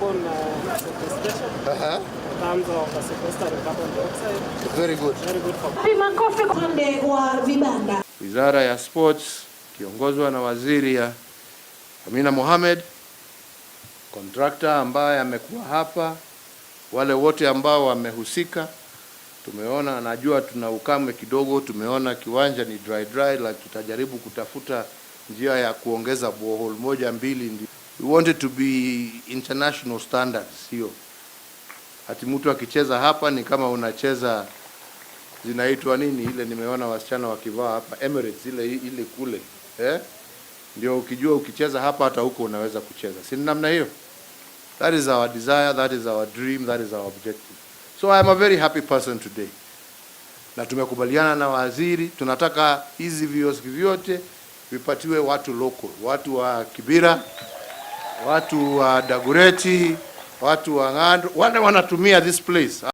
carbon sequestration. In terms of sequestering carbon dioxide. Very good. Very good for makofi upande wa vibanda. Wizara ya Sports kiongozwa na Waziri ya Amina Mohamed, contractor ambaye amekuwa hapa, wale wote ambao wamehusika. Tumeona, najua tuna ukame kidogo, tumeona kiwanja ni dry, la tutajaribu kutafuta njia ya kuongeza borehole moja mbili. We want it to be international standards hiyo. Ati mtu akicheza hapa ni kama unacheza zinaitwa nini ile nimeona wasichana wakivaa hapa Emirates ile kule. Ndio ukijua ukicheza hapa hata huko unaweza kucheza. Si namna hiyo? That is our desire, that is our dream, that is our objective. So I am a very happy person today. Na tumekubaliana na waziri, tunataka hizi vioski vyote vipatiwe watu local, watu wa Kibira, watu wa Dagureti, watu wa Ng'ando, wale wanatumia this place.